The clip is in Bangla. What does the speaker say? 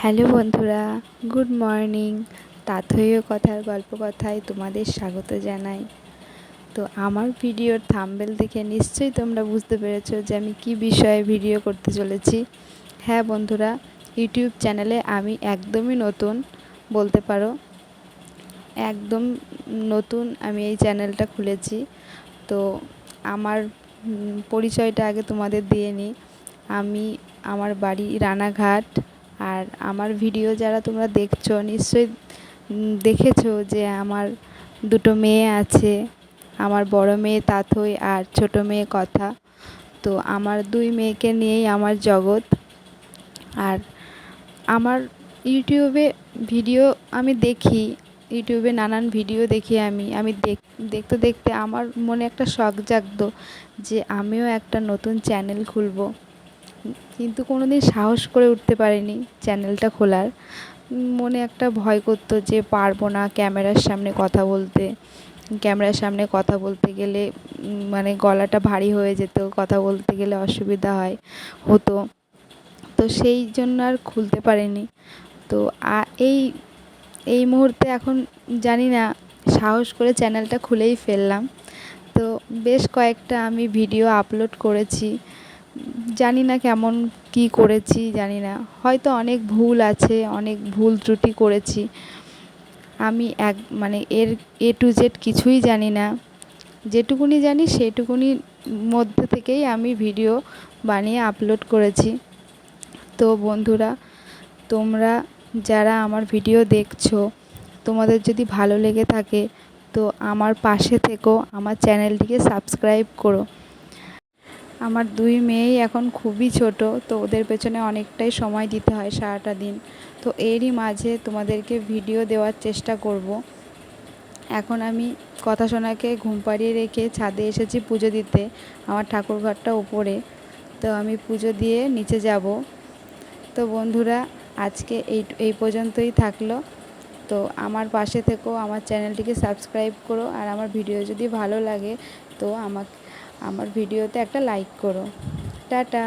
হ্যালো বন্ধুরা, গুড মর্নিং। তাথইও কথার গল্প কথায় তোমাদের স্বাগত জানাই। তো আমার ভিডিওর থাম্বনেল দেখে নিশ্চয়ই তোমরা বুঝতে পেরেছো যে আমি কি বিষয়ে ভিডিও করতে চলেছি। হ্যাঁ বন্ধুরা, ইউটিউব চ্যানেলে আমি একদমই নতুন বলতে পারো, একদম নতুন আমি এই চ্যানেলটা খুলেছি। তো আমার পরিচয়টা আগে তোমাদের দিয়ে নিই। আমার বাড়ি রানাঘাট। আর আমার ভিডিও যারা তোমরা দেখছো নিশ্চয়ই দেখেছো যে আমার দুটো মেয়ে আছে। আমার বড় মেয়ে তাথই আর ছোট মেয়ে কথা। তো আমার দুই মেয়েকে নিয়েই আমার জগৎ। আর আমার ইউটিউবে ভিডিও আমি দেখি, ইউটিউবে নানান ভিডিও দেখি। আমি দেখতে দেখতে আমার মনে একটা শখ জাগতো যে আমিও একটা নতুন চ্যানেল খুলবো, কিন্তু কোনোদিন সাহস করে উঠতে পারিনি চ্যানেলটা খোলার। মনে একটা ভয় করতো যে পারবো না ক্যামেরার সামনে কথা বলতে। ক্যামেরার সামনে কথা বলতে গেলে মানে গলাটা ভারী হয়ে যেত, কথা বলতে গেলে অসুবিধা হতো। তো সেই জন্য আর খুলতে পারিনি। তো এই এই মুহূর্তে এখন জানি না, সাহস করে চ্যানেলটা খুলেই ফেললাম। তো বেশ কয়েকটা আমি ভিডিও আপলোড করেছি। জানি না কেমন কি করেছি, জানি না, হয়তো অনেক ভুল আছে, অনেক ভুল ত্রুটি করেছি। আমি এর A to Z কিছুই জানি না। যেটুকুনি জানি সেটুকুনি মধ্যে থেকেই আমি ভিডিও বানিয়ে আপলোড করেছি। তো বন্ধুরা, তোমরা যারা আমার ভিডিও দেখছো, তোমাদের যদি ভালো লেগে থাকে তো আমার পাশে থেকো, আমার চ্যানেলটিকে সাবস্ক্রাইব করো। আমার দুই মেয়েই এখন খুবই ছোট, তো ওদের পেছনে অনেকটাই সময় দিতে হয় সারাটা দিন। তো এরই মাঝে তোমাদেরকে ভিডিও দেওয়ার চেষ্টা করব। এখন আমি কথা শোনাকে ঘুম পাড়িয়ে রেখে ছাদে এসেছি পুজো দিতে। আমার ঠাকুরঘরটা উপরে, তো আমি পুজো দিয়ে নিচে যাব। তো বন্ধুরা, আজকে এই পর্যন্তই থাকলো। তো আমার পাশে থেকো, আমার চ্যানেলটিকে সাবস্ক্রাইব করো, আর আমার ভিডিও যদি ভালো লাগে তো আমার ভিডিওতে একটা লাইক করো। টাটা।